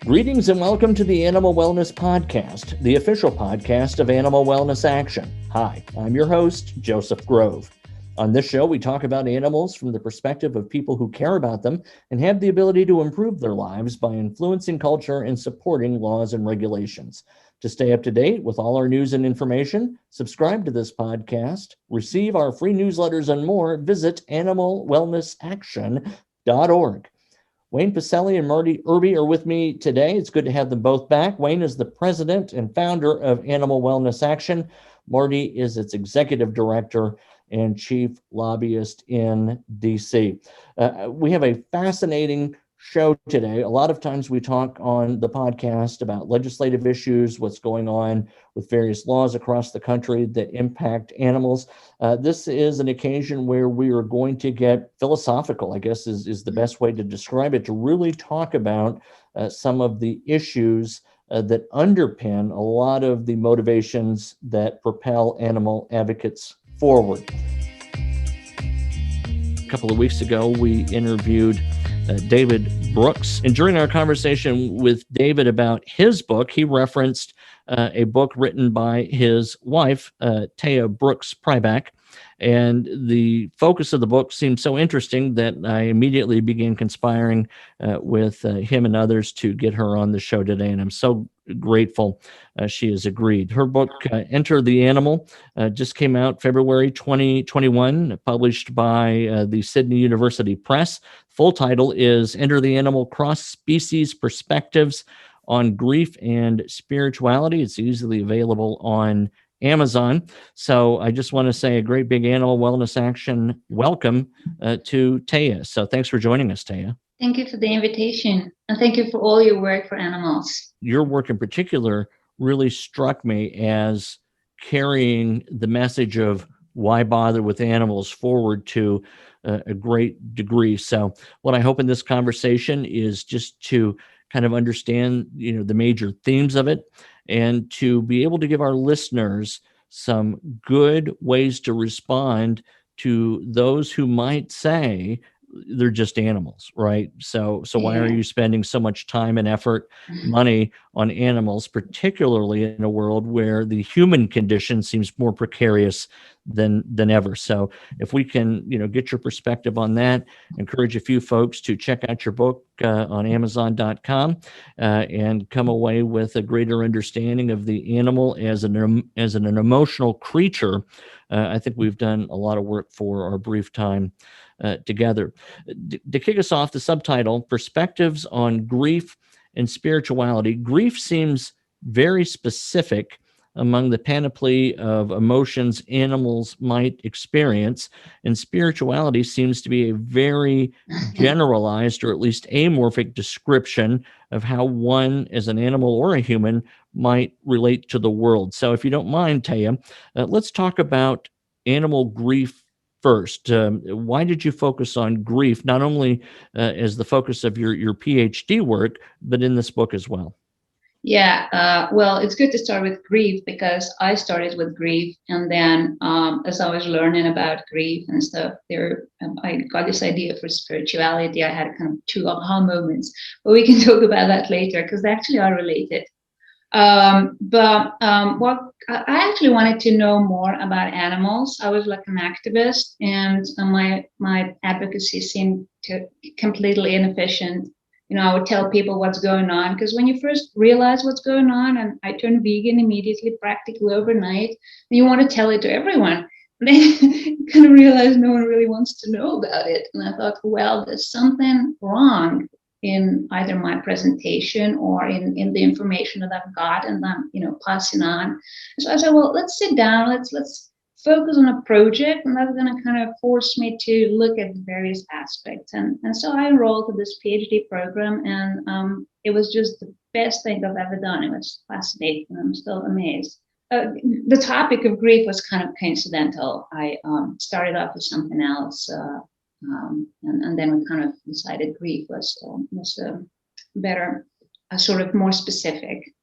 Greetings and welcome to the Animal Wellness Podcast, the official podcast of Animal Wellness Action. Hi, I'm your host, Joseph Grove. On this show, we talk about animals from the perspective of people who care about them and have the ability to improve their lives by influencing culture and supporting laws and regulations. To stay up to date with all our news and information, subscribe to this podcast, receive our free newsletters and more, visit animalwellnessaction.org. Wayne Pacelli and Marty Irby are with me today. It's good to have them both back. Wayne is the president and founder of Animal Wellness Action. Marty is its executive director and chief lobbyist in DC. We have a fascinating show today. A lot of times we talk on the podcast about legislative issues, what's going on with various laws across the country that impact animals. This is an occasion where we are going to get philosophical, I guess is the best way to describe it, to really talk about some of the issues that underpin a lot of the motivations that propel animal advocates forward. A couple of weeks ago, we interviewed David Brooks. And during our conversation with David about his book, he referenced a book written by his wife, Taya Brooks Pryback. And the focus of the book seemed so interesting that I immediately began conspiring with him and others to get her on the show today. And I'm so grateful she has agreed. Her book, Enter the Animal, just came out February 2021, published by the Sydney University Press. Full title is Enter the Animal: Cross-Species Perspectives on Grief and Spirituality. It's easily available on Amazon. So I just want to say a great big Animal Wellness Action welcome to Taya. So thanks for joining us, Taya. Thank you for the invitation, and thank you for all your work for animals. Your work in particular really struck me as carrying the message of why bother with animals forward to a great degree. So what I hope in this conversation is just to kind of understand, the major themes of it, and to be able to give our listeners some good ways to respond to those who might say they're just animals, right? So why are you spending so much time and effort, money on animals, particularly in a world where the human condition seems more precarious than ever? So if we can, get your perspective on that, encourage a few folks to check out your book on Amazon.com and come away with a greater understanding of the animal as an emotional creature. I think we've done a lot of work for our brief time together. To kick us off, the subtitle, Perspectives on Grief and Spirituality. Grief seems very specific among the panoply of emotions animals might experience, and spirituality seems to be a very generalized or at least amorphic description of how one, as an animal or a human, might relate to the world. So if you don't mind, Taya, let's talk about animal grief first. Why did you focus on grief, not only as the focus of your PhD work, but in this book as well? Well, it's good to start with grief because I started with grief, and then as I was learning about grief and stuff, I got this idea for spirituality. I had kind of two aha moments, but we can talk about that later because they actually are related. What I actually wanted to know more about animals. I was like an activist, and my advocacy seemed to completely inefficient. I would tell people what's going on, because when you first realize what's going on, and I turned vegan immediately, practically overnight, and you want to tell it to everyone. Then you kind of realize no one really wants to know about it. And I thought, well, there's something wrong in either my presentation or in the information that I've got and I'm, passing on. So I said, well, let's sit down, let's focus on a project, and that's going to kind of force me to look at various aspects. And so I enrolled in this PhD program, and it was just the best thing I've ever done. It was fascinating. I'm still amazed. The topic of grief was kind of coincidental. I started off with something else, and then we kind of decided grief was better, sort of more specific.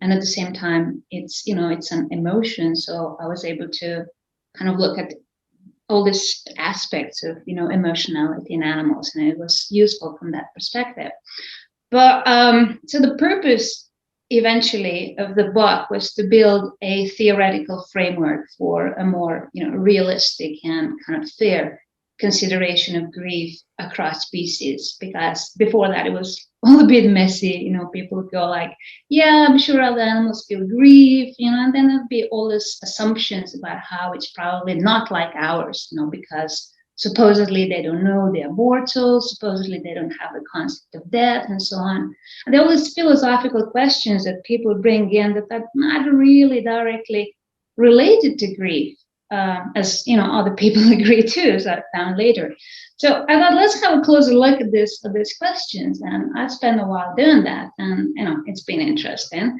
And at the same time, it's an emotion. So I was able to kind of look at all these aspects of, emotionality in animals, and it was useful from that perspective. But so the purpose eventually of the book was to build a theoretical framework for a more, realistic and kind of fair consideration of grief across species. Because before that, it was all a bit messy. People would go like, "Yeah, I'm sure other animals feel grief," and then there'd be all these assumptions about how it's probably not like ours, because supposedly they don't know they're mortal, supposedly they don't have the concept of death, and so on. And there are all these philosophical questions that people bring in that are not really directly related to grief, as other people agree too, as I found later. So I thought, let's have a closer look at these questions, and I spent a while doing that, and it's been interesting.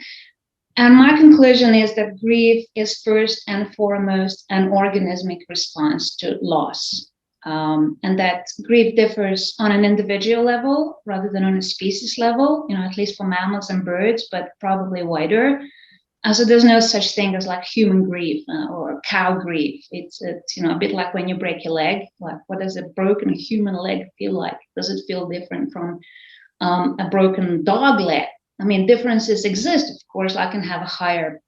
And my conclusion is that grief is first and foremost an organismic response to loss. And that grief differs on an individual level rather than on a species level, at least for mammals and birds, but probably wider. So there's no such thing as like human grief or cow grief. It's a bit like when you break your leg. Like, what does a broken human leg feel like? Does it feel different from a broken dog leg? I mean, differences exist. Of course, I can have a higher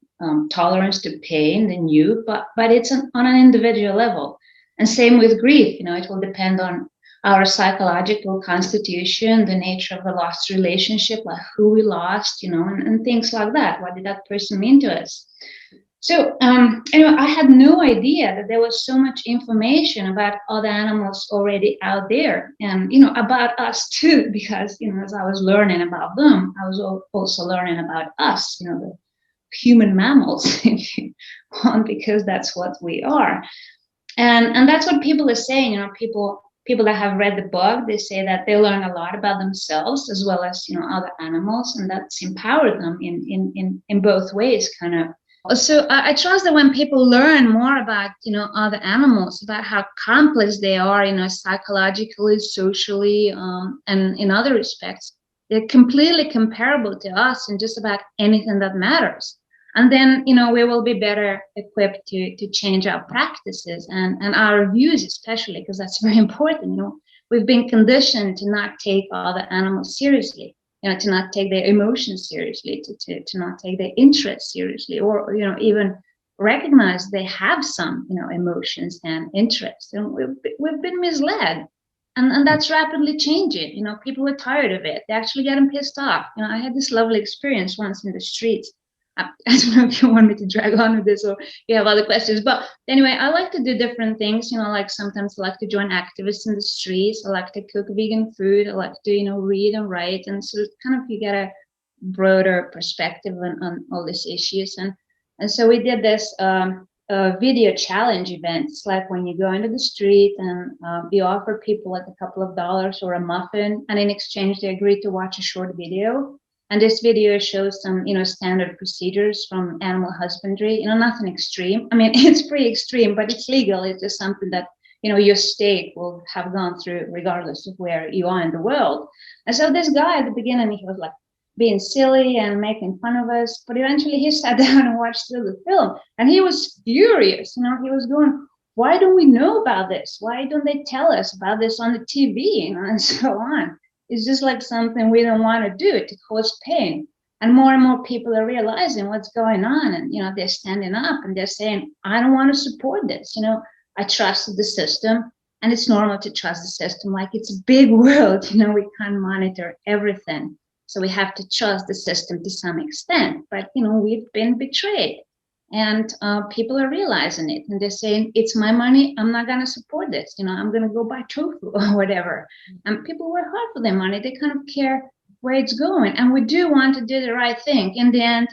tolerance to pain than you, but it's on an individual level. And same with grief, it will depend on our psychological constitution, the nature of the lost relationship, like who we lost, and things like that. What did that person mean to us? So anyway, I had no idea that there was so much information about other animals already out there, and about us too, because as I was learning about them, I was also learning about us, the human mammals, if you want, because that's what we are. And that's what people are saying. People that have read the book, they say that they learn a lot about themselves as well as other animals, and that's empowered them in both ways, kind of. So I trust that when people learn more about other animals, about how complex they are, psychologically, socially, and in other respects, they're completely comparable to us in just about anything that matters. And then, we will be better equipped to change our practices and our views, especially, because that's very important. We've been conditioned to not take other animals seriously, to not take their emotions seriously, to not take their interests seriously, or, even recognize they have some, emotions and interests. And we've been misled. And that's rapidly changing. People are tired of it. They're actually getting pissed off. I had this lovely experience once in the streets. I don't know if you want me to drag on with this or you have other questions, but anyway, I like to do different things, like sometimes I like to join activists in the streets. I like to cook vegan food. I like to, read and write. And so kind of you get a broader perspective on all these issues. And so we did this video challenge event. It's like when you go into the street and you offer people like a couple of dollars or a muffin, and in exchange, they agree to watch a short video. And this video shows some, standard procedures from animal husbandry, nothing extreme. I mean, it's pretty extreme, but it's legal. It's just something that, your state will have gone through regardless of where you are in the world. And so this guy at the beginning, he was like being silly and making fun of us, but eventually he sat down and watched through the film, and he was furious. He was going, why don't we know about this? Why don't they tell us about this on the TV, and so on. It's just like something we don't want to do to cause pain. And more people are realizing what's going on. And, they're standing up and they're saying, I don't want to support this. I trust the system, and it's normal to trust the system. Like, it's a big world, we can't monitor everything. So we have to trust the system to some extent. But, we've been betrayed. And people are realizing it, and they're saying, it's my money, I'm not going to support this, I'm going to go buy tofu or whatever. And people work hard for their money. They kind of care where it's going. And we do want to do the right thing. In the end,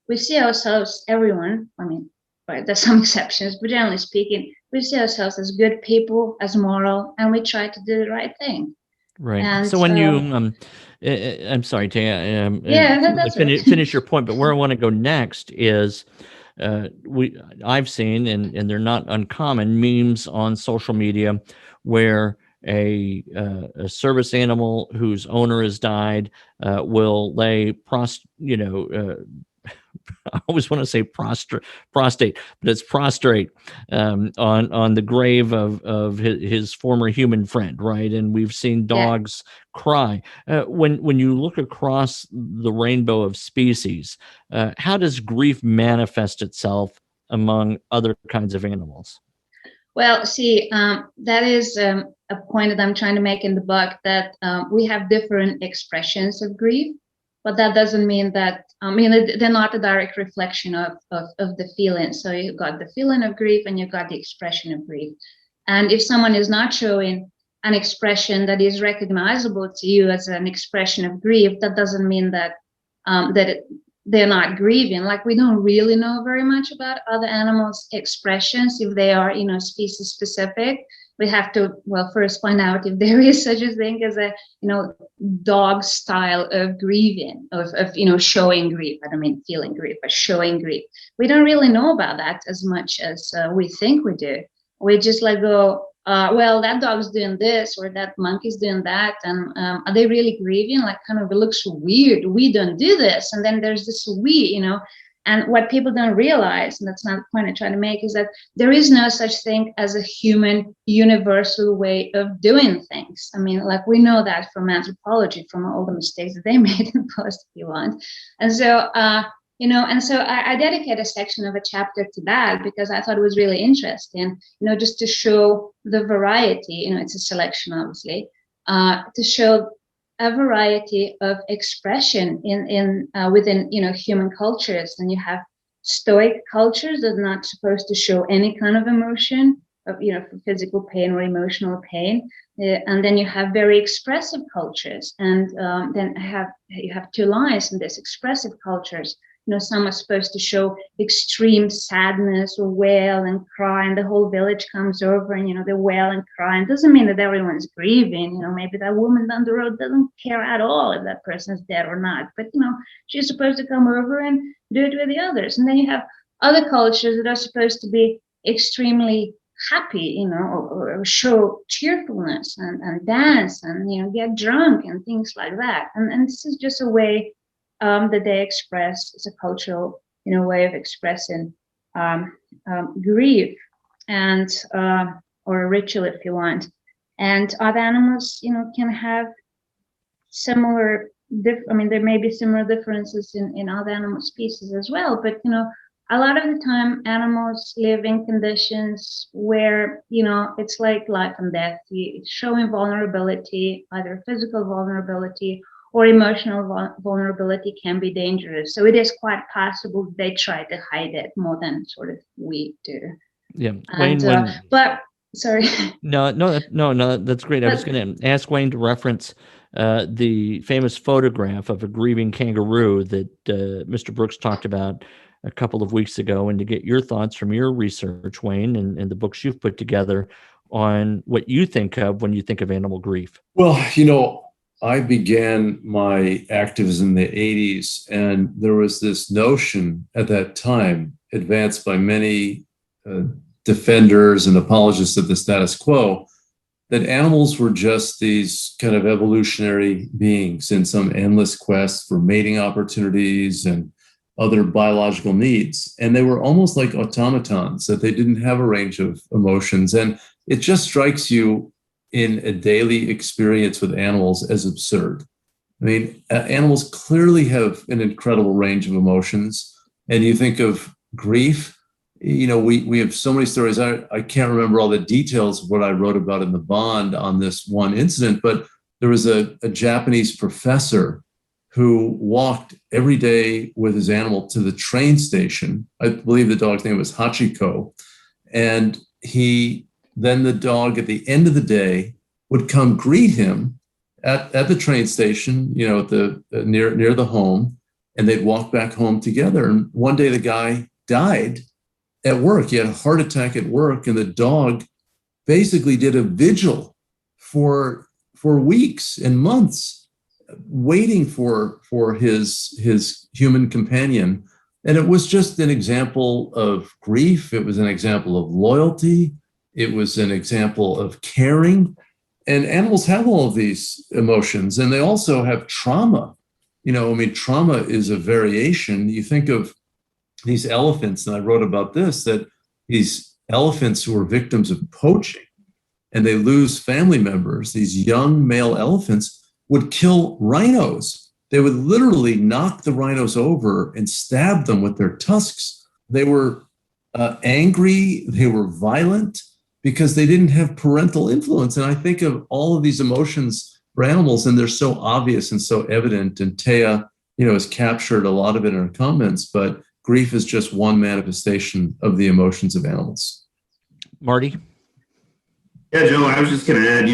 we see ourselves, everyone, I mean, right, there's some exceptions, but generally speaking, we see ourselves as good people, as moral, and we try to do the right thing. Right. And so when you, I'm sorry, Taya, finish your point, but where I want to go next is, I've seen, and they're not uncommon, memes on social media where a service animal whose owner has died will lay I always want to say prostate, but it's prostrate on the grave of his former human friend, right? And we've seen dogs cry. When you look across the rainbow of species, how does grief manifest itself among other kinds of animals? Well, see, that is a point that I'm trying to make in the book, that we have different expressions of grief, but that doesn't mean that, they're not a direct reflection of the feeling. So you've got the feeling of grief and you've got the expression of grief. And if someone is not showing an expression that is recognizable to you as an expression of grief, that doesn't mean that they're not grieving. Like, we don't really know very much about other animals' expressions, if they are, species specific. We have to, well, first find out if there is such a thing as a, dog style of grieving, of showing grief. I don't mean feeling grief, but showing grief. We don't really know about that as much as we think we do. We just go, well, that dog's doing this, or that monkey's doing that, and are they really grieving? Like, kind of, it looks weird. We don't do this, and then there's this we, And what people don't realize, and that's not the point I try to make, is that there is no such thing as a human universal way of doing things. We know that from anthropology, from all the mistakes that they made in the past, if you want. And so, I dedicate a section of a chapter to that, because I thought it was really interesting, just to show the variety, it's a selection, obviously, to show a variety of expression within human cultures. And you have stoic cultures that are not supposed to show any kind of emotion of for physical pain or emotional pain, and then you have very expressive cultures, and then you have two lines in this: expressive cultures. Some are supposed to show extreme sadness or wail and cry, and the whole village comes over and, they wail and cry. And it doesn't mean that everyone's grieving. Maybe that woman down the road doesn't care at all if that person's dead or not. But, she's supposed to come over and do it with the others. And then you have other cultures that are supposed to be extremely happy, or show cheerfulness and dance and, get drunk and things like that. And this is just a way that they express. It's a cultural, way of expressing grief, and or a ritual, if you want. And other animals, can have similar. There may be similar differences in other animal species as well. But a lot of the time, animals live in conditions where it's like life and death. It's showing vulnerability, either physical vulnerability or emotional vulnerability, can be dangerous. So it is quite possible they try to hide it more than sort of we do. Yeah, Wayne. But sorry. No, that's great. I was going to ask Wayne to reference the famous photograph of a grieving kangaroo that Mr. Brooks talked about a couple of weeks ago, and to get your thoughts from your research, Wayne, and the books you've put together on what you think of when you think of animal grief. Well, I began my activism in the 80s, and there was this notion at that time, advanced by many defenders and apologists of the status quo, that animals were just these kind of evolutionary beings in some endless quest for mating opportunities and other biological needs. And they were almost like automatons, that they didn't have a range of emotions. And it just strikes you in a daily experience with animals as absurd. Animals clearly have an incredible range of emotions. And you think of grief, we have so many stories. I can't remember all the details of what I wrote about in the Bond on this one incident, but there was a Japanese professor who walked every day with his animal to the train station. I believe the dog's name was Hachiko. And then the dog at the end of the day would come greet him at the train station, at the near the home, and they'd walk back home together. And one day the guy died at work. He had a heart attack at work, and the dog basically did a vigil for weeks and months, waiting for his human companion. And it was just an example of grief. It was an example of loyalty. It was an example of caring. And animals have all of these emotions, and they also have trauma. Trauma is a variation. You think of these elephants, and I wrote about this, that these elephants who were victims of poaching and they lose family members, these young male elephants would kill rhinos. They would literally knock the rhinos over and stab them with their tusks. They were angry, they were violent because they didn't have parental influence. And I think of all of these emotions for animals, and they're so obvious and so evident. And Taya, has captured a lot of it in her comments, but grief is just one manifestation of the emotions of animals. Marty? Yeah, Joe, I was just going to add,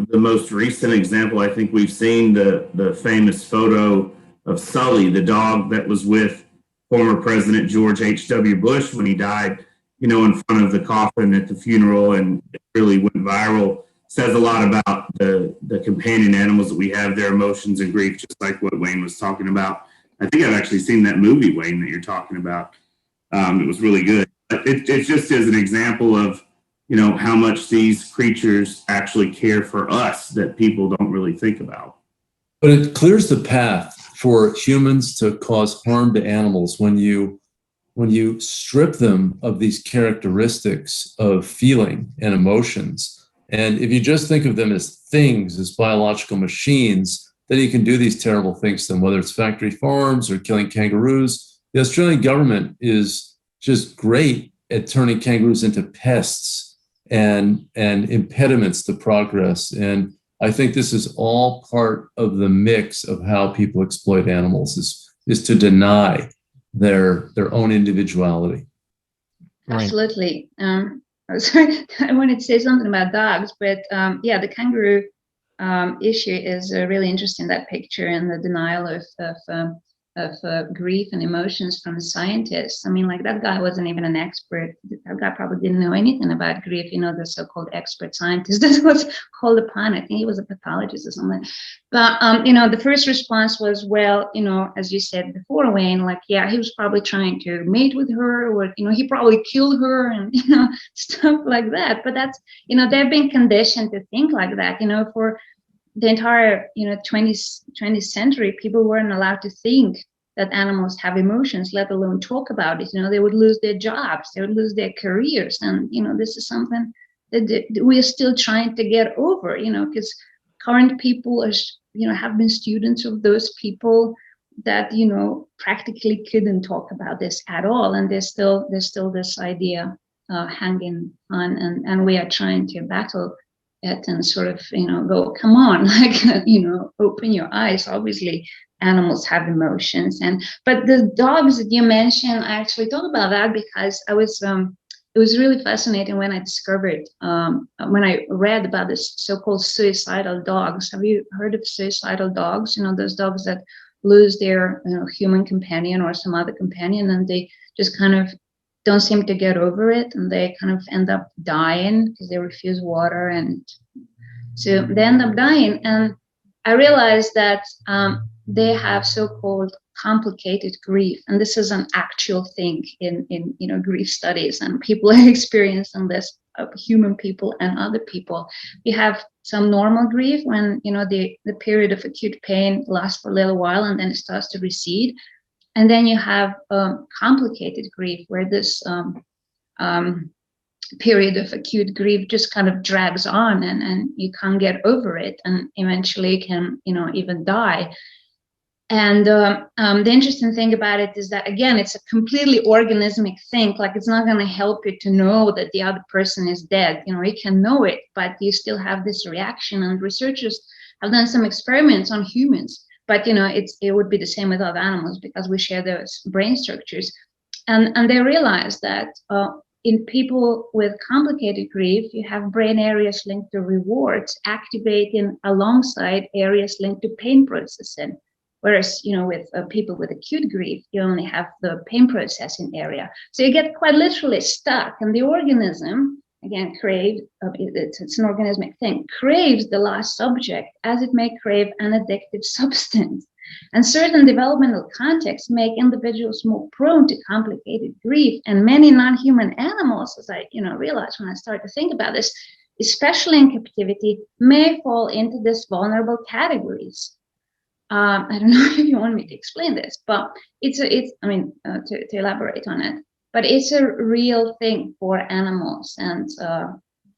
the most recent example, I think we've seen the famous photo of Sully, the dog that was with former President George H.W. Bush when he died, in front of the coffin at the funeral, and it really went viral. Says a lot about the companion animals that we have, their emotions and grief, just like what Wayne was talking about. I think I've actually seen that movie, Wayne, that you're talking about. It was really good. But it just is an example of, how much these creatures actually care for us that people don't really think about. But it clears the path for humans to cause harm to animals when you strip them of these characteristics of feeling and emotions. And if you just think of them as things, as biological machines, then you can do these terrible things to them, whether it's factory farms or killing kangaroos. The Australian government is just great at turning kangaroos into pests and impediments to progress. And I think this is all part of the mix of how people exploit animals, is to deny their own individuality. Right. Absolutely. Sorry, I wanted to say something about dogs, but the kangaroo issue is really interesting, that picture, and the denial of grief and emotions from scientists. I mean, like, that guy wasn't even an expert. That guy probably didn't know anything about grief, the so-called expert scientist that was called upon. I think he was a pathologist or something. But, the first response was, well, as you said before, Wayne, like, yeah, he was probably trying to mate with her, or, he probably killed her, and, stuff like that. But that's, they've been conditioned to think like that, for the entire 20th century. People weren't allowed to think that animals have emotions, let alone talk about it. They would lose their jobs, they would lose their careers, and this is something that we are still trying to get over. Because current people are have been students of those people that practically couldn't talk about this at all, and there's still this idea hanging on, and we are trying to battle it and sort of go, come on, like open your eyes. Obviously animals have emotions. But the dogs that you mentioned, I actually thought about that because I was it was really fascinating when I discovered when I read about this so-called suicidal dogs. Have you heard of suicidal dogs? Those dogs that lose their human companion or some other companion, and they just kind of don't seem to get over it, and they kind of end up dying because they refuse water, and so they end up dying. And I realized that they have so-called complicated grief, and this is an actual thing in grief studies, and people are experiencing this, human people and other people. We have some normal grief when the period of acute pain lasts for a little while and then it starts to recede. And then you have complicated grief, where this period of acute grief just kind of drags on, and you can't get over it, and eventually can, even die. And the interesting thing about it is that, again, it's a completely organismic thing. Like, it's not going to help you to know that the other person is dead. You can know it, but you still have this reaction. And researchers have done some experiments on humans. But it would be the same with other animals because we share those brain structures, and they realized that in people with complicated grief, you have brain areas linked to rewards activating alongside areas linked to pain processing, whereas with people with acute grief, you only have the pain processing area. So you get quite literally stuck, and the organism, again, craves, it's an organismic thing, craves the last subject as it may crave an addictive substance. And certain developmental contexts make individuals more prone to complicated grief. And many non-human animals, as I realized when I started to think about this, especially in captivity, may fall into these vulnerable categories. I don't know if you want me to explain this, but to elaborate on it, but it's a real thing for animals, and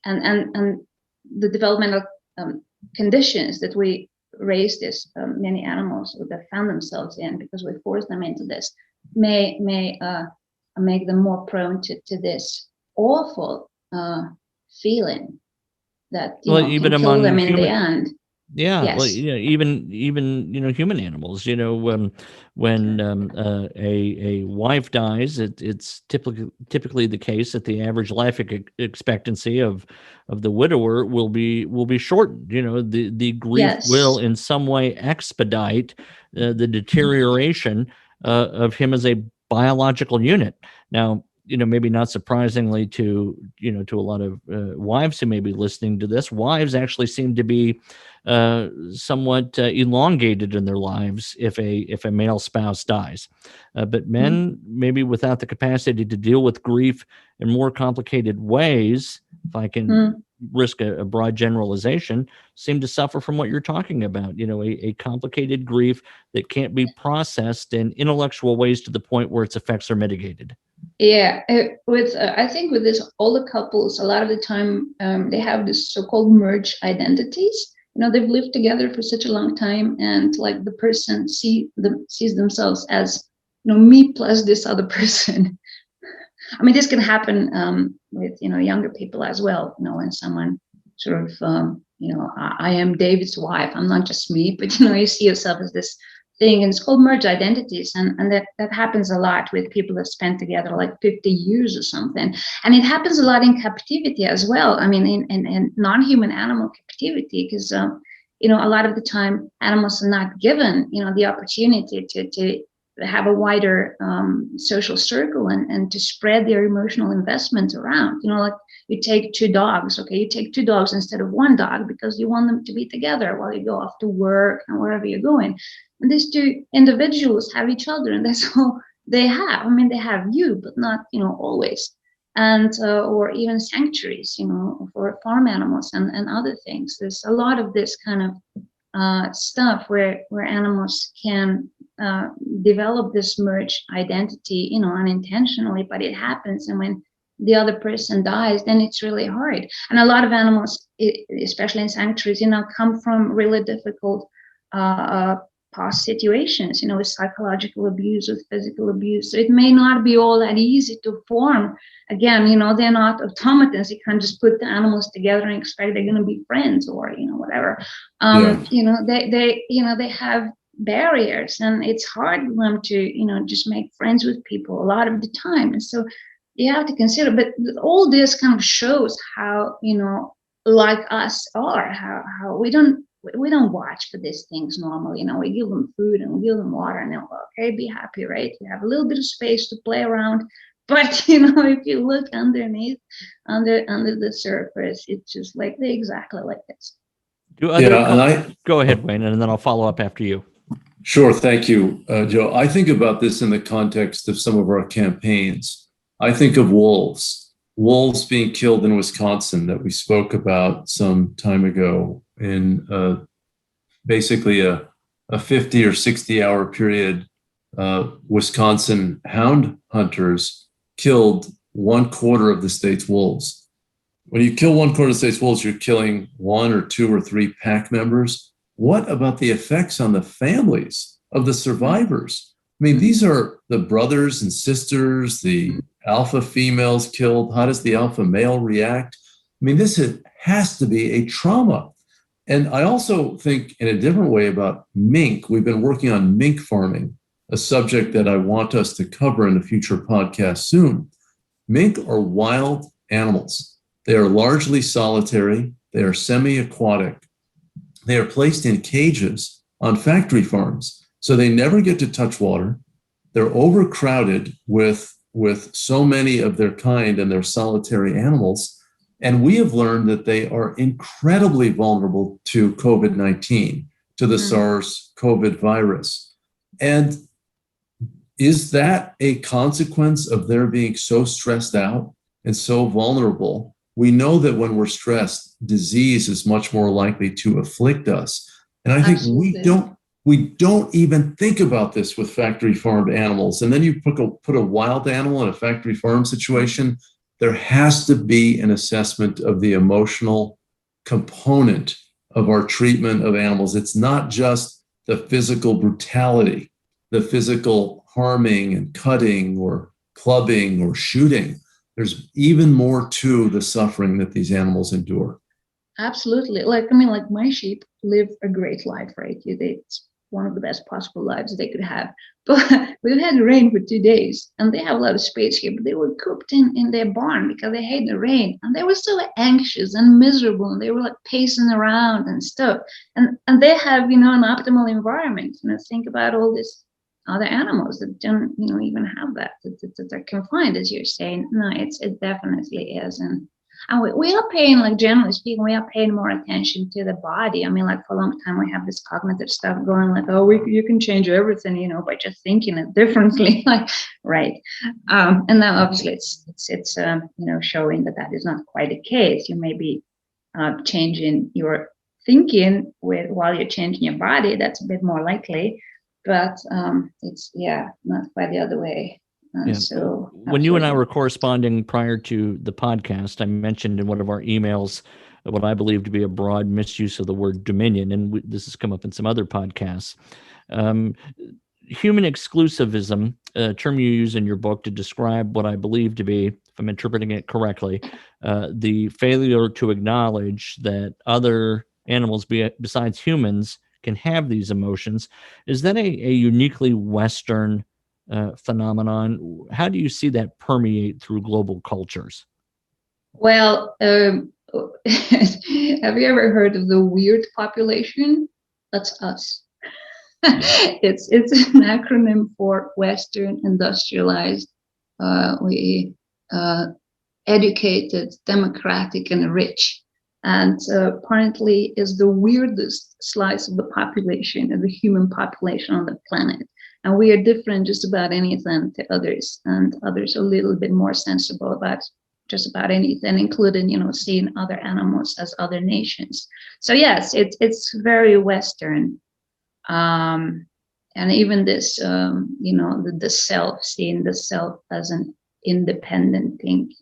the developmental conditions that we raise this many animals that found themselves in, because we force them into this, may make them more prone to this awful feeling that even can kill among them in the human, end. yeah, well, Yes. even human animals. When a wife dies, it's typically the case that the average life expectancy of the widower will be shortened. The grief Yes. will in some way expedite the deterioration of him as a biological unit. Now, maybe not surprisingly to a lot of wives who may be listening to this, wives actually seem to be somewhat elongated in their lives if a male spouse dies. But men, maybe without the capacity to deal with grief in more complicated ways, if I can risk a broad generalization, seem to suffer from what you're talking about. A complicated grief that can't be processed in intellectual ways to the point where its effects are mitigated. Yeah, I think with this, older couples, a lot of the time they have this so-called merged identities. They've lived together for such a long time, and like the person sees themselves as me plus this other person. I mean, this can happen with younger people as well. When someone sort of I am David's wife. I'm not just me, but you see yourself as this thing, and it's called merged identities, and that happens a lot with people that spend together like 50 years or something, and it happens a lot in captivity as well. I mean, in non-human animal captivity, because a lot of the time animals are not given the opportunity to have a wider social circle and to spread their emotional investment around. Like you take two dogs, okay, you take two dogs instead of one dog because you want them to be together while you go off to work and wherever you're going. And these two individuals have each other, and that's all they have. I mean, they have you, but not, always. And or even sanctuaries, for farm animals and other things. There's a lot of this kind of stuff where animals can develop this merged identity, unintentionally, but it happens. And when the other person dies, then it's really hard. And a lot of animals, especially in sanctuaries, come from really difficult past situations, with psychological abuse, with physical abuse. So it may not be all that easy to form. Again, they're not automatons. You can't just put the animals together and expect they're going to be friends or, whatever. They have barriers, and it's hard for them to, just make friends with people a lot of the time. And so you have to consider, but all this kind of shows how, like us are, how we don't watch for these things normally. We give them food and we give them water, and they're okay, be happy, right? You have a little bit of space to play around. But if you look underneath, under the surface, it's just like they're exactly like this. Go ahead, Wayne, and then I'll follow up after you. Sure, thank you, Joe. I think about this in the context of some of our campaigns. I think of wolves being killed in Wisconsin that we spoke about some time ago in basically a 50 or 60 hour period. Wisconsin hound hunters killed 1/4 of the state's wolves. When you kill 1/4 of the state's wolves, you're killing 1 or 2 or 3 pack members. What about the effects on the families of the survivors? I mean, these are the brothers and sisters, the alpha females killed. How does the alpha male react? I mean, this has to be a trauma. And I also think in a different way about mink. We've been working on mink farming, a subject that I want us to cover in a future podcast soon. Mink are wild animals. They are largely solitary. They are semi-aquatic. They are placed in cages on factory farms, so they never get to touch water. They're overcrowded with so many of their kind and their solitary animals. And we have learned that they are incredibly vulnerable to COVID-19, to the SARS-CoV virus. And is that a consequence of their being so stressed out and so vulnerable? We know that when we're stressed, disease is much more likely to afflict us. And I think we we don't even think about this with factory farmed animals. And then you put a wild animal in a factory farm situation, there has to be an assessment of the emotional component of our treatment of animals. It's not just the physical brutality, the physical harming and cutting or clubbing or shooting. There's even more to the suffering that these animals endure. Absolutely. Like my sheep live a great life, right? It's one of the best possible lives they could have. But we've had rain for 2 days and they have a lot of space here, but they were cooped in their barn because they hate the rain. And they were so anxious and miserable and they were like pacing around and stuff. And they have, an optimal environment. Think about all these other animals that don't, even have that are confined, as you're saying. No, it definitely is. And we are paying, like generally speaking, we are paying more attention to the body. Like for a long time, we have this cognitive stuff going like, oh, you can change everything, by just thinking it differently, like, right. And now obviously it's showing that is not quite the case. You may be changing your thinking while you're changing your body. That's a bit more likely, but it's not quite the other way. Yeah. So when you and I were corresponding prior to the podcast, I mentioned in one of our emails what I believe to be a broad misuse of the word dominion, and this has come up in some other podcasts. Human exclusivism, a term you use in your book to describe what I believe to be, if I'm interpreting it correctly, the failure to acknowledge that other animals besides humans can have these emotions. Is that a uniquely Western phenomenon? How do you see that permeate through global cultures? Well, have you ever heard of the weird population? That's us. It's an acronym for Western industrialized, educated, democratic, and rich. And apparently is the weirdest slice of the population, of the human population on the planet. And we are different just about anything to others, and others are a little bit more sensible about just about anything, including, seeing other animals as other nations. So yes, it's very Western. And even this, the self, seeing the self as an independent thing,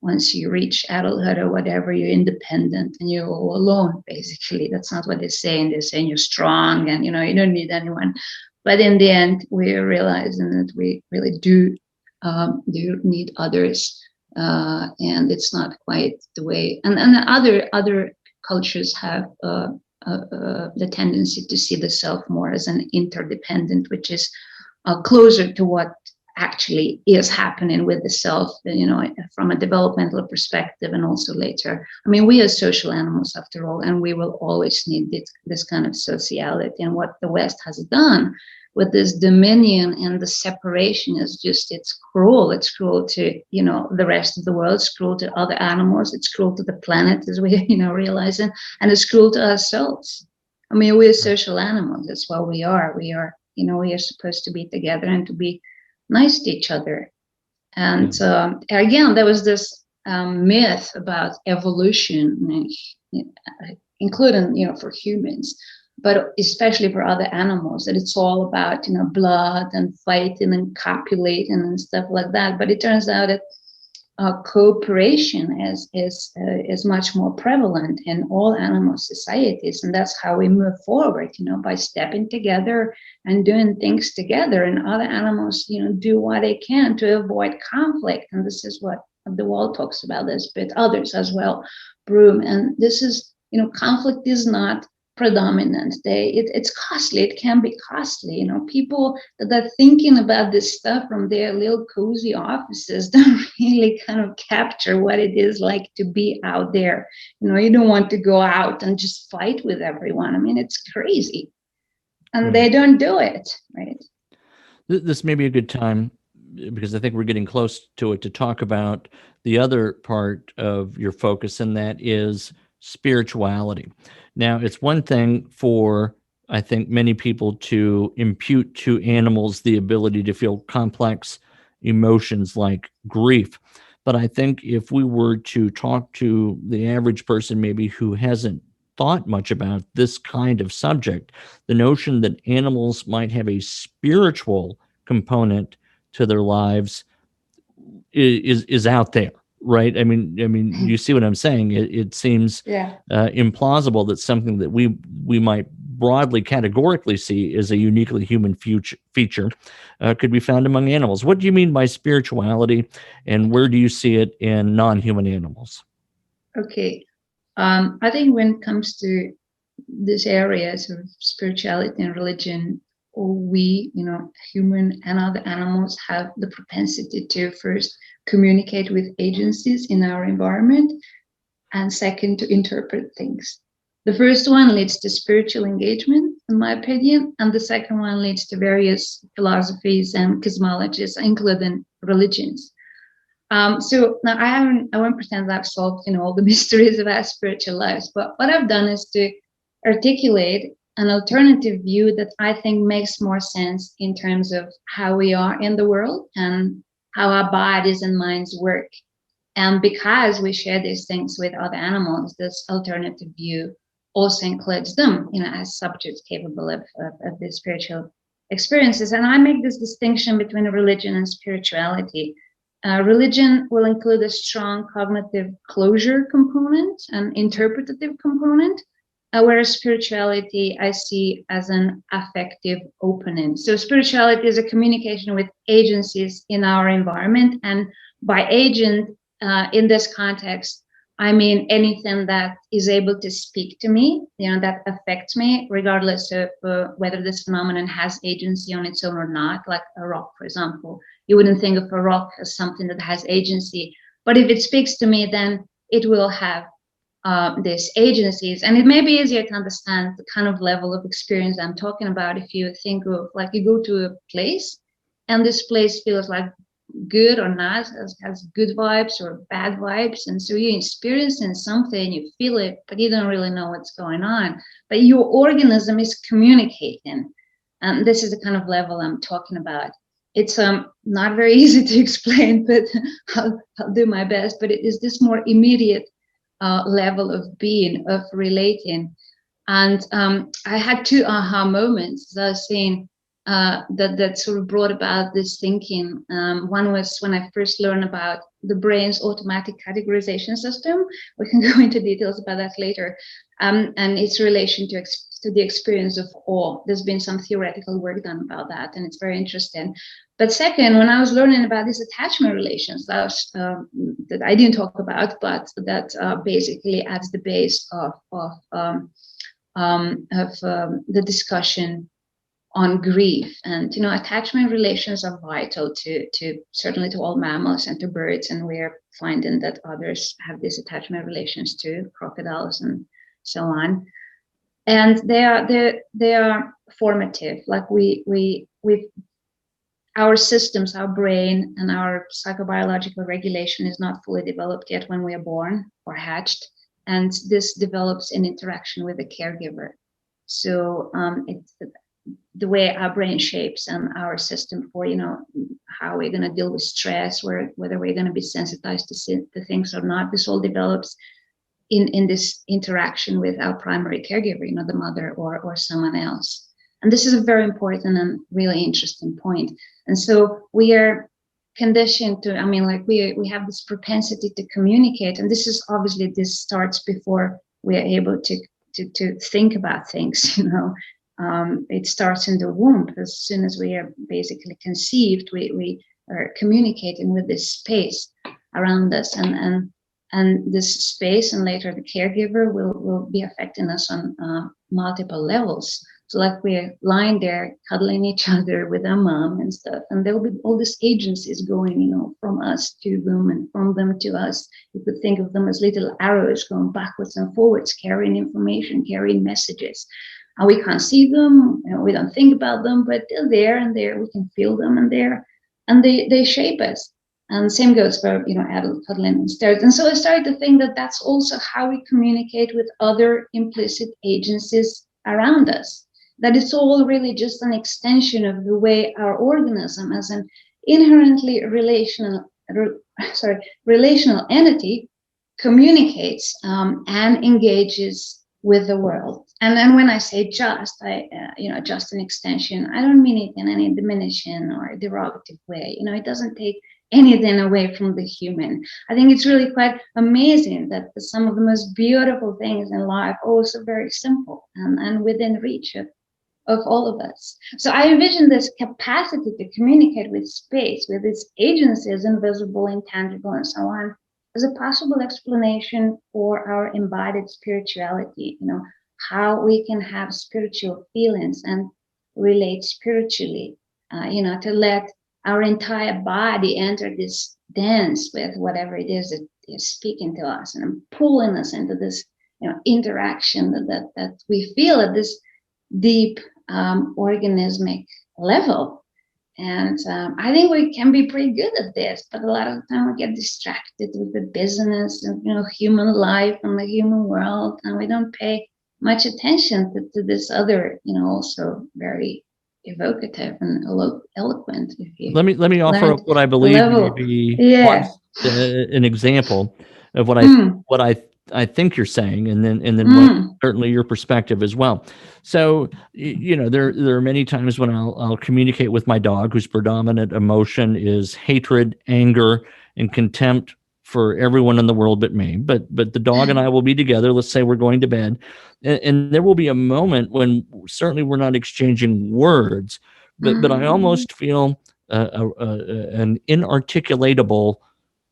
once you reach adulthood or whatever, you're independent and you're all alone, basically. That's not what they're saying. They're saying you're strong and, you don't need anyone. But in the end, we're realizing that we really do need others. And it's not quite the way. And other cultures have the tendency to see the self more as an interdependent, which is closer to what actually is happening with the self, from a developmental perspective, and also later. We are social animals after all, and we will always need this kind of sociality. And what the West has done with this dominion and the separation is just, it's cruel. It's cruel to, the rest of the world. It's cruel to other animals. It's cruel to the planet, as we, realizing, and it's cruel to ourselves. We're social animals. That's what we are. We are, we are supposed to be together and to be nice to each other. And again, there was this myth about evolution, including, for humans, but especially for other animals, that it's all about, blood and fighting and copulating and stuff like that. But it turns out that cooperation is much more prevalent in all animal societies, and that's how we move forward, by stepping together and doing things together. And other animals, do what they can to avoid conflict, and this is what the wall talks about this, but others as well, Broom. And this is, conflict is not predominant. It's costly. It can be costly. People that are thinking about this stuff from their little cozy offices don't really kind of capture what it is like to be out there. You don't want to go out and just fight with everyone. It's crazy, and they don't do it, right? This may be a good time, because I think we're getting close to it, to talk about the other part of your focus, and that is spirituality. Now, it's one thing for, I think, many people to impute to animals the ability to feel complex emotions like grief. But I think if we were to talk to the average person, maybe who hasn't thought much about this kind of subject. The notion that animals might have a spiritual component to their lives is out there, right? I mean, you see what I'm saying? It seems implausible that something that we might broadly categorically see as a uniquely human feature could be found among animals. What do you mean by spirituality, and where do you see it in non-human animals? Okay. I think when it comes to these areas of spirituality and religion, we, human and other animals, have the propensity to first communicate with agencies in our environment, and second, to interpret things. The first one leads to spiritual engagement, in my opinion, and the second one leads to various philosophies and cosmologies, including religions. So now I won't pretend that I've solved, all the mysteries of our spiritual lives, but what I've done is to articulate an alternative view that I think makes more sense in terms of how we are in the world and how our bodies and minds work. And because we share these things with other animals, this alternative view also includes them, as subjects capable of these spiritual experiences. And I make this distinction between religion and spirituality. Religion will include a strong cognitive closure component, an interpretative component, whereas spirituality I see as an affective openness. So spirituality is a communication with agencies in our environment, and by agent in this context, I mean anything that is able to speak to me, that affects me, regardless of whether this phenomenon has agency on its own or not, like a rock, for example. You wouldn't think of a rock as something that has agency, but if it speaks to me, then it will have these agencies. And it may be easier to understand the kind of level of experience I'm talking about if you think of, like, you go to a place and this place feels like good or not, has good vibes or bad vibes, and so you're experiencing something, you feel it, but you don't really know what's going on, but your organism is communicating, and this is the kind of level I'm talking about. It's not very easy to explain, but I'll do my best. But it is this more immediate level of being, of relating. And I had two aha moments, as I was saying, that sort of brought about this thinking. One was when I first learned about the brain's automatic categorization system. We can go into details about that later, and its relation to the experience of awe. There's been some theoretical work done about that, and it's very interesting. But second, when I was learning about these attachment relations, that I didn't talk about, but that basically at the base of the discussion on grief. And attachment relations are vital to certainly to all mammals and to birds, and we're finding that others have these attachment relations too, crocodiles and so on. And they are formative. Like our systems, our brain, and our psychobiological regulation is not fully developed yet when we are born or hatched, and this develops in interaction with the caregiver. So it's the way our brain shapes and our system for how we're going to deal with stress, whether we're going to be sensitized to things or not. This all develops in this interaction with our primary caregiver, the mother or someone else. And this is a very important and really interesting point. And so we are conditioned to, we have this propensity to communicate, and this starts before we are able to think about things. It starts in the womb. As soon as we are basically conceived, we are communicating with this space around us, and this space, and later the caregiver will be affecting us on multiple levels. So like we're lying there cuddling each other with our mom and stuff, and there will be all these agencies going, from us to them and from them to us. You could think of them as little arrows going backwards and forwards, carrying information, carrying messages. And we can't see them, we don't think about them, but they're there, and we can feel them, and they shape us. And same goes for adult cuddling and starts. And so I started to think that that's also how we communicate with other implicit agencies around us. That it's all really just an extension of the way our organism, as an inherently relational entity, communicates and engages with the world. And then when I say just, just an extension, I don't mean it in any diminishing or derogative way. It doesn't take anything away from the human. I think it's really quite amazing that some of the most beautiful things in life are also very simple and within reach of all of us. So I envision this capacity to communicate with space, with its agencies, invisible, intangible, and so on, as a possible explanation for our embodied spirituality, how we can have spiritual feelings and relate spiritually, to let our entire body enter this dance with whatever it is that is speaking to us and pulling us into this, interaction that we feel at this deep organismic level. And I think we can be pretty good at this, but a lot of the time we get distracted with the business and human life and the human world, and we don't pay much attention to this other, also very evocative and eloquent. Let me offer up what I believe may be an example of what I think you're saying, and then certainly your perspective as well. So, there are many times when I'll communicate with my dog, whose predominant emotion is hatred, anger, and contempt for everyone in the world but me. But the dog and I will be together. Let's say we're going to bed, and there will be a moment when certainly we're not exchanging words, but I almost feel an inarticulatable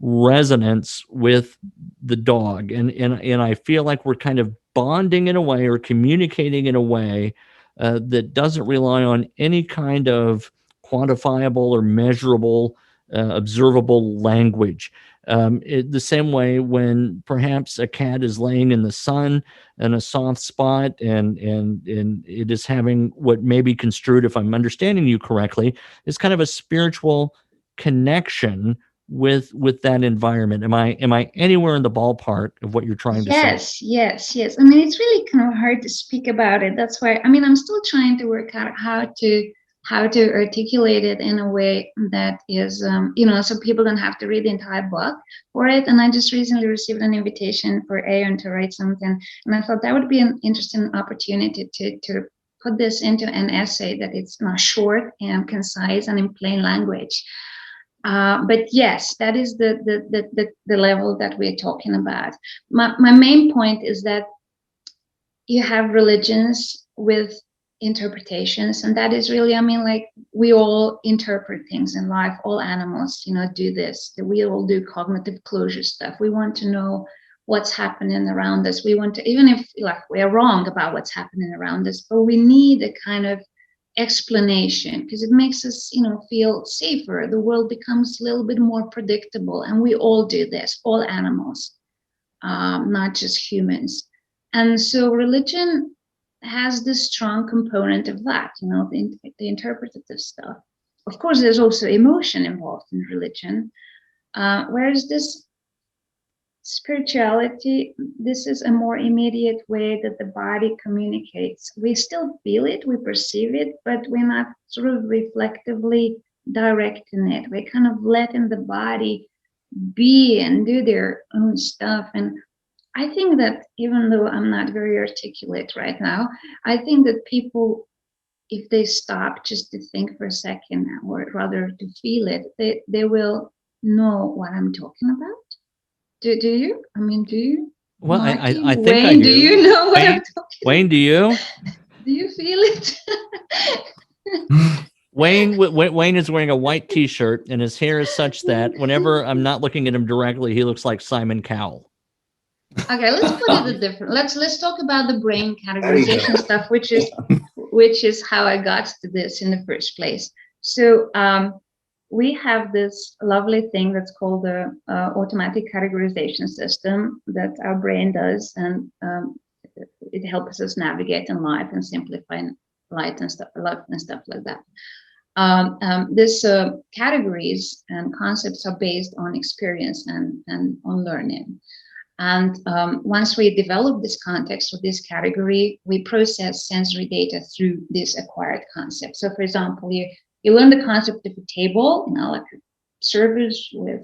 resonance with the dog, and I feel like we're kind of bonding in a way or communicating in a way that doesn't rely on any kind of quantifiable or measurable, observable language. The same way when perhaps a cat is laying in the sun in a soft spot and it is having what may be construed, if I'm understanding you correctly, is kind of a spiritual connection with that environment. Am I anywhere in the ballpark of what you're trying to say? Yes. I mean, it's really kind of hard to speak about it. That's why, I'm still trying to work out how to articulate it in a way that is, so people don't have to read the entire book for it. And I just recently received an invitation for Aeon to write something, and I thought that would be an interesting opportunity to put this into an essay that it's short and concise and in plain language. But yes, that is the level that we're talking about. My main point is that you have religions with interpretations, and that is really, we all interpret things in life. All animals, do this. We all do cognitive closure stuff. We want to know what's happening around us. We want to, even if we are wrong about what's happening around us, but we need a kind of explanation because it makes us feel safer. The world becomes a little bit more predictable, and we all do this, all animals, not just humans. And so religion has this strong component of that, the interpretative stuff. Of course, there's also emotion involved in religion, whereas this spirituality, this is a more immediate way that the body communicates. We still feel it, we perceive it, but we're not sort of reflectively directing it. We're kind of letting the body be and do their own stuff. And I think that even though I'm not very articulate right now, I think that people, if they stop just to think for a second, or rather to feel it, they will know what I'm talking about. Do you? Do you? Well, Marty? I think Wayne, I do. Do you know what I'm talking Wayne, do you? Do you feel it? Wayne is wearing a white T-shirt, and his hair is such that whenever I'm not looking at him directly, he looks like Simon Cowell. Okay, let's put it a different. Let's talk about the brain categorization stuff, which is how I got to this in the first place. So we have this lovely thing that's called the automatic categorization system that our brain does, and it helps us navigate in life and simplify life and stuff like that. This categories and concepts are based on experience and on learning. And once we develop this context or this category, we process sensory data through this acquired concept. So, for example, you learn the concept of a table, like a surface with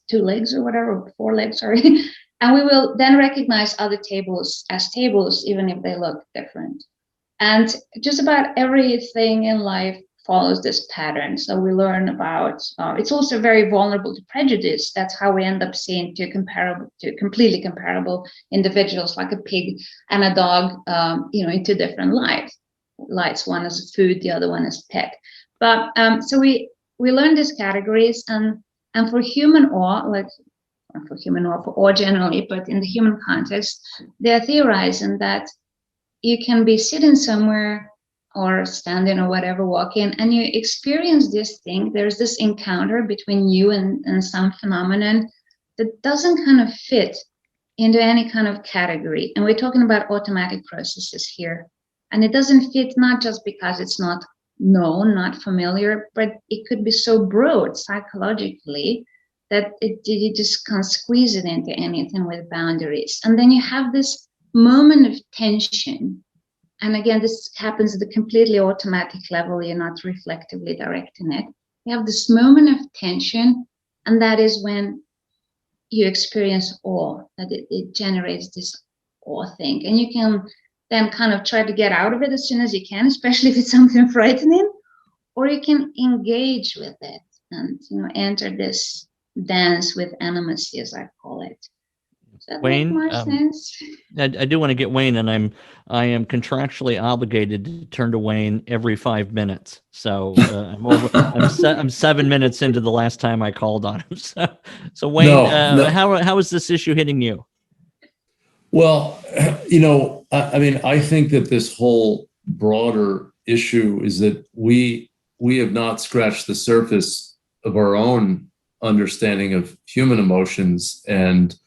2 legs or whatever, or 4 legs, sorry, And we will then recognize other tables as tables, even if they look different. And just about everything in life follows this pattern. So we learn about, it's also very vulnerable to prejudice. That's how we end up seeing completely comparable individuals, like a pig and a dog, in two different lights. One as food, the other one as pet. But so we learn these categories, and for human awe, for awe generally, but in the human context, they're theorizing that you can be sitting somewhere or standing or whatever, walking, and you experience this thing. There's this encounter between you and some phenomenon that doesn't kind of fit into any kind of category. And we're talking about automatic processes here. And it doesn't fit not just because it's not known, not familiar, but it could be so broad psychologically that you just can't squeeze it into anything with boundaries. And then you have this moment of tension. And again, this happens at a completely automatic level. You're not reflectively directing it. You have this moment of tension, and that is when you experience awe, that it generates this awe thing. And you can then kind of try to get out of it as soon as you can, especially if it's something frightening, or you can engage with it and enter this dance with animacy, as I call it. Does that Wayne, make more sense? I do want to get Wayne, and I am contractually obligated to turn to Wayne every 5 minutes. So I'm 7 minutes into the last time I called on him. So Wayne, No. How is this issue hitting you? Well, I think that this whole broader issue is that we have not scratched the surface of our own understanding of human emotions. And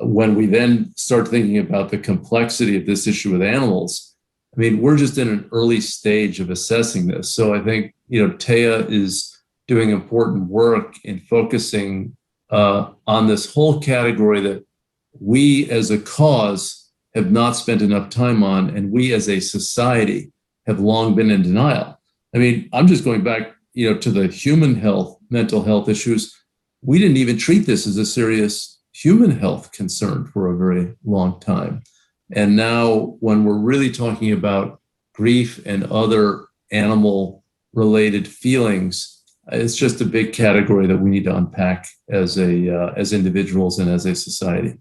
when we then start thinking about the complexity of this issue with animals, we're just in an early stage of assessing this. So I think, Thea is doing important work in focusing on this whole category that we as a cause have not spent enough time on, and we as a society have long been in denial. I'm just going back, to the human health, mental health issues. We didn't even treat this as a serious human health concern for a very long time. And now when we're really talking about grief and other animal related feelings, it's just a big category that we need to unpack as individuals and as a society.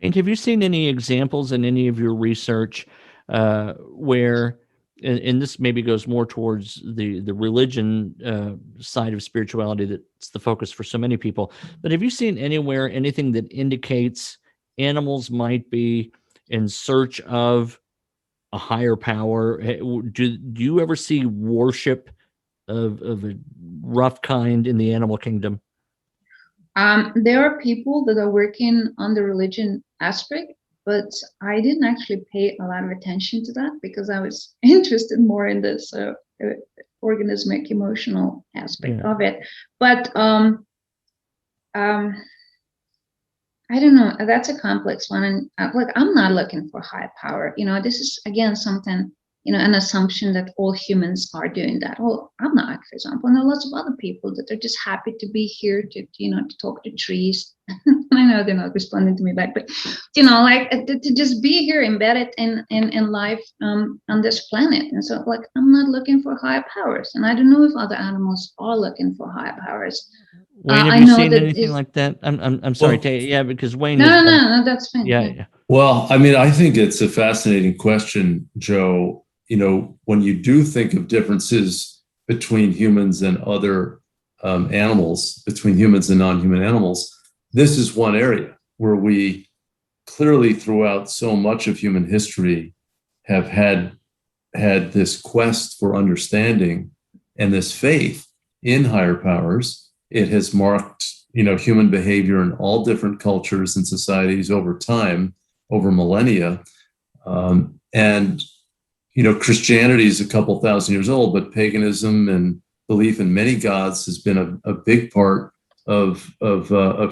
And have you seen any examples in any of your research where, and this maybe goes more towards the religion side of spirituality that's the focus for so many people, but have you seen anywhere anything that indicates animals might be in search of a higher power? Do you ever see worship of a rough kind in the animal kingdom? There are people that are working on the religion aspect, but I didn't actually pay a lot of attention to that because I was interested more in this organismic emotional aspect of it. But I don't know. That's a complex one, and I'm not looking for high power. This is again something. An assumption that all humans are doing that. Well, I'm not, for example, and there are lots of other people that are just happy to be here to talk to trees. I know they're not responding to me back, but to just be here embedded in life on this planet. And so I'm not looking for higher powers, and I don't know if other animals are looking for higher powers. Wayne, have you seen anything like that? I'm sorry, because Wayne. No, that's fine. Yeah. Well, I think it's a fascinating question, Joe. When you do think of differences between humans and other animals, between humans and non-human animals, this is one area where we clearly throughout so much of human history have had this quest for understanding and this faith in higher powers. It has marked, human behavior in all different cultures and societies over time, over millennia. And Christianity is a couple thousand years old, but paganism and belief in many gods has been a big part of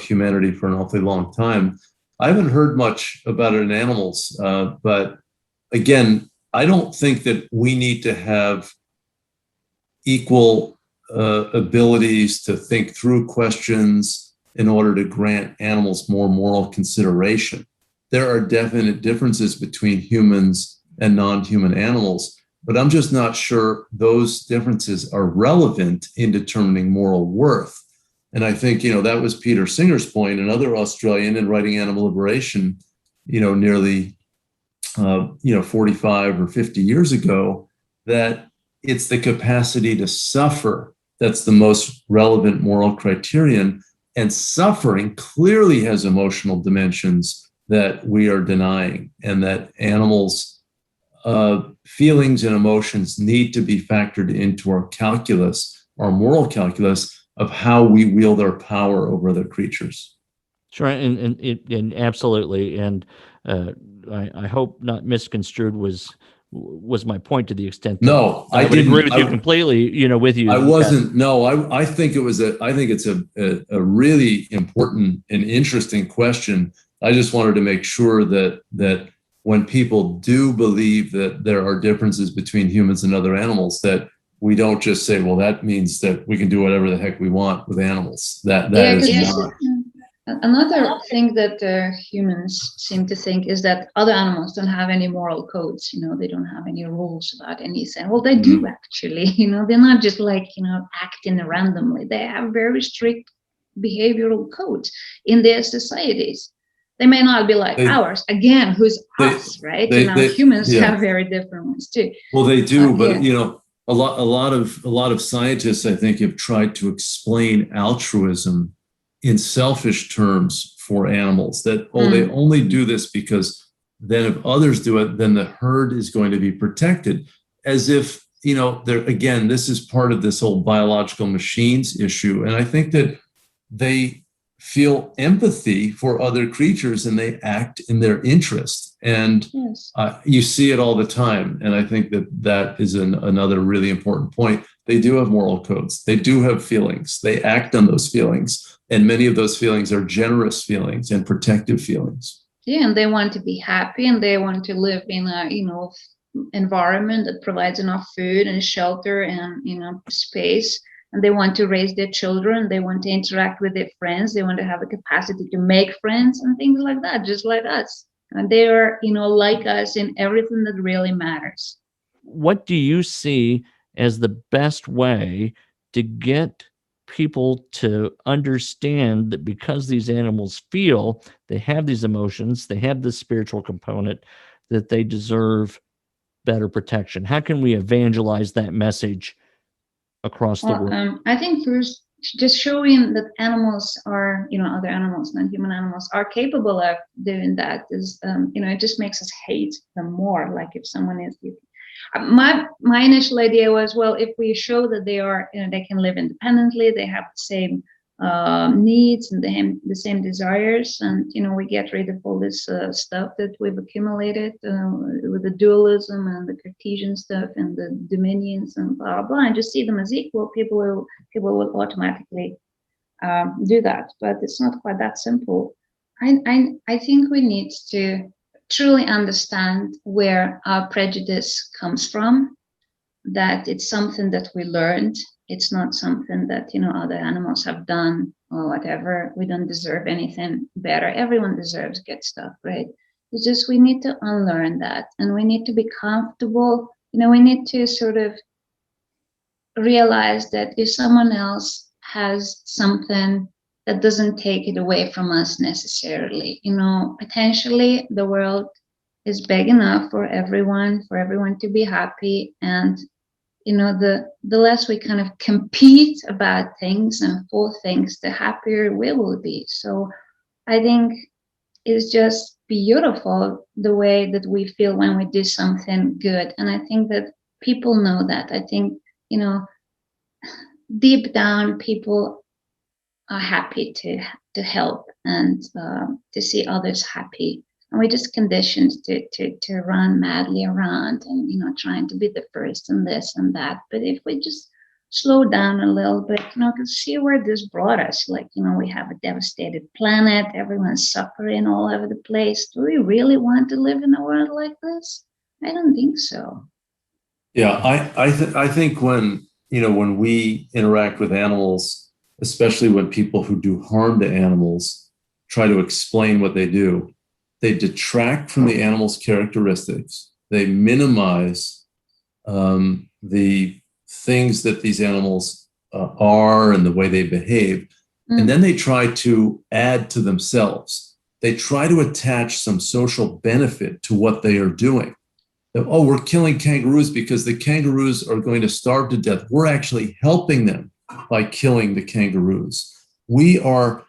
humanity for an awfully long time. I haven't heard much about it in animals, but again, I don't think that we need to have equal abilities to think through questions in order to grant animals more moral consideration. There are definite differences between humans and non-human animals, but I'm just not sure those differences are relevant in determining moral worth. And I think, that was Peter Singer's point, another Australian in writing Animal Liberation, nearly 45 or 50 years ago, that it's the capacity to suffer that's the most relevant moral criterion. And suffering clearly has emotional dimensions that we are denying, and that animals' feelings and emotions need to be factored into our calculus, our moral calculus of how we wield our power over other creatures. Sure, and absolutely, and I hope not misconstrued was my point to the extent that No, I would didn't. agree with you completely. With you, I wasn't. No, I think it's a really important and interesting question. I just wanted to make sure that when people do believe that there are differences between humans and other animals, that we don't just say, well, that means that we can do whatever the heck we want with animals. That is not. Another thing that humans seem to think is that other animals don't have any moral codes. They don't have any rules about anything. Well, they do actually. They're not just acting randomly. They have very strict behavioral codes in their societies. They may not be like ours. Again, who's us, right? Humans have very different ones too. Well, they do, but a lot of scientists, I think, have tried to explain altruism in selfish terms for animals, that they only do this because then if others do it, then the herd is going to be protected, as if again, this is part of this whole biological machines issue. And I think that they feel empathy for other creatures and they act in their interest, and you see it all the time. And I think that is another really important point. They do have moral codes, they do have feelings, they act on those feelings. And many of those feelings are generous feelings and protective feelings. Yeah, and they want to be happy, and they want to live in a environment that provides enough food and shelter and space. And they want to raise their children. They want to interact with their friends. They want to have a capacity to make friends and things like that, just like us. And they are like us in everything that really matters. What do you see as the best way to get people to understand that because these animals feel, they have these emotions, they have this spiritual component, that they deserve better protection? How can we evangelize that message across the world? I think first, just showing that animals are, other animals, non-human animals, are capable of doing that is, it just makes us hate them more. Like if someone is, my initial idea was, well, if we show that they are, they can live independently, they have the same needs and the same desires, and we get rid of all this stuff that we've accumulated with the dualism and the Cartesian stuff and the dominions and blah blah, and just see them as equal. People will automatically do that, but it's not quite that simple. I think we need to truly understand where our prejudice comes from, that it's something that we learned. It's not something that, other animals have done or whatever. We don't deserve anything better. Everyone deserves good stuff, right? It's just we need to unlearn that, and we need to be comfortable. We need to sort of realize that if someone else has something, that doesn't take it away from us necessarily. Potentially the world is big enough for everyone to be happy, and the less we kind of compete about things and for things, the happier we will be. So I think it's just beautiful the way that we feel when we do something good, and I think that people know that. I think deep down people are happy to help and to see others happy, and we're just conditioned to run madly around and trying to be the first and this and that. But if we just slow down a little bit, see where this brought us. Like, we have a devastated planet, everyone's suffering all over the place. Do we really want to live in a world like this? I don't think so. Yeah, I think when we interact with animals, especially when people who do harm to animals try to explain what they do. They detract from the animal's characteristics. They minimize the things that these animals are and the way they behave. And then they try to add to themselves. They try to attach some social benefit to what they are doing. Oh, we're killing kangaroos because the kangaroos are going to starve to death. We're actually helping them by killing the kangaroos. We are,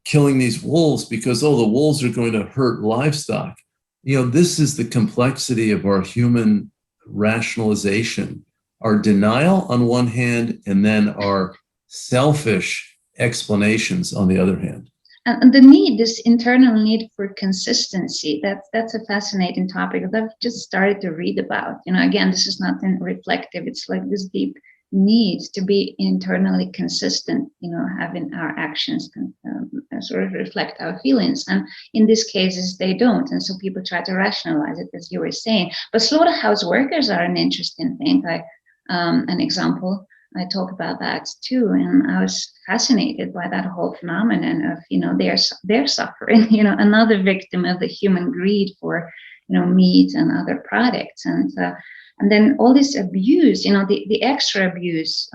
killing these wolves because, the wolves are going to hurt livestock. This is the complexity of our human rationalization, our denial on one hand, and then our selfish explanations on the other hand. And the need, this internal need for consistency, that's a fascinating topic that I've just started to read about. Again, this is nothing reflective. It's like this deep need to be internally consistent, having our actions sort of reflect our feelings. And in these cases, they don't. And so people try to rationalize it, as you were saying. But slaughterhouse workers are an interesting thing. An example. I talk about that too, and I was fascinated by that whole phenomenon of they're suffering, another victim of the human greed for meat and other products, and then all this abuse, the extra abuse,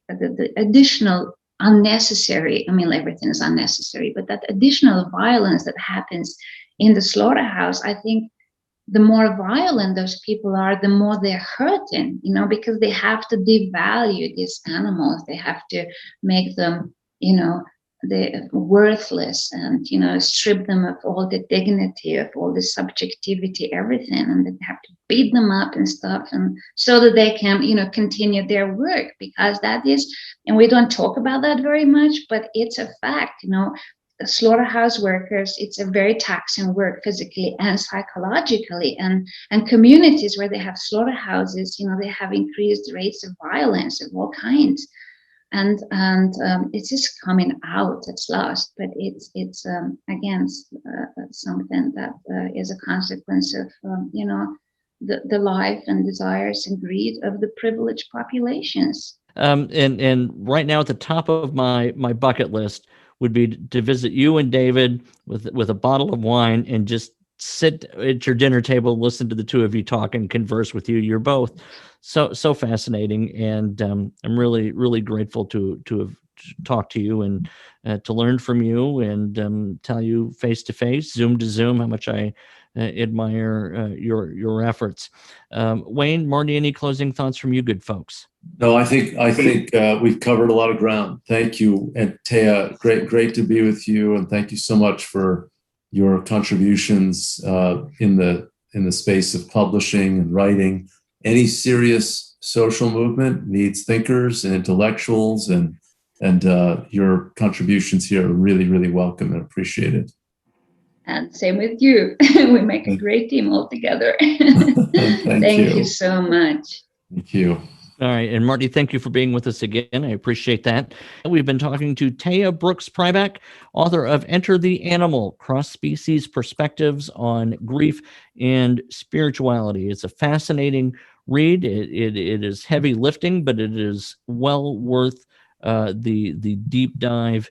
the additional unnecessary. Everything is unnecessary, but that additional violence that happens in the slaughterhouse, I think. The more violent those people are, the more they're hurting, because they have to devalue these animals. They have to make them, they're worthless and, strip them of all the dignity, of all the subjectivity, everything. And they have to beat them up and stuff. And so that they can, continue their work, because that is, and we don't talk about that very much, but it's a fact, slaughterhouse workers, it's a very taxing work physically and psychologically, and communities where they have slaughterhouses, they have increased rates of violence of all kinds, and it's just coming out at last, but it's again something that is a consequence of the life and desires and greed of the privileged populations. And right now at the top of my bucket list would be to visit you and David with a bottle of wine and just sit at your dinner table, listen to the two of you talk and converse with you. You're both so fascinating, and I'm really, really grateful to have talked to you and to learn from you and tell you face to face, Zoom to Zoom, how much I admire your efforts. Wayne, Marty, any closing thoughts from you good folks? No, I think we've covered a lot of ground. Thank you. And Thea, great to be with you. And thank you so much for your contributions in the space of publishing and writing. Any serious social movement needs thinkers and intellectuals, and your contributions here are really, really welcome and appreciated. And same with you. We make a great team all together. Thank you so much. Thank you. All right. And Marty, thank you for being with us again. I appreciate that. We've been talking to Thea Brooks-Pryback, author of Enter the Animal, Cross-Species Perspectives on Grief and Spirituality. It's a fascinating read. It is heavy lifting, but it is well worth the deep dive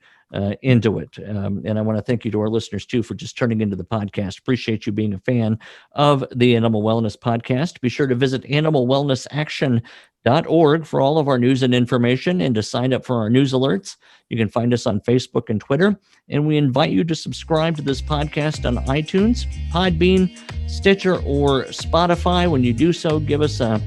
into it. And I want to thank you to our listeners too for just turning into the podcast. Appreciate you being a fan of the Animal Wellness Podcast. Be sure to visit animalwellnessaction.org for all of our news and information, and to sign up for our news alerts. You can find us on Facebook and Twitter, and we invite you to subscribe to this podcast on iTunes, Podbean, Stitcher, or Spotify. When you do so, give us a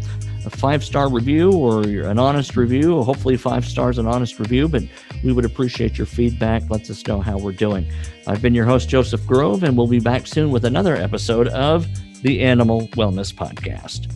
5-star review or an honest review, hopefully 5 stars, an honest review, but we would appreciate your feedback. Let us know how we're doing. I've been your host, Joseph Grove, and we'll be back soon with another episode of the Animal Wellness Podcast.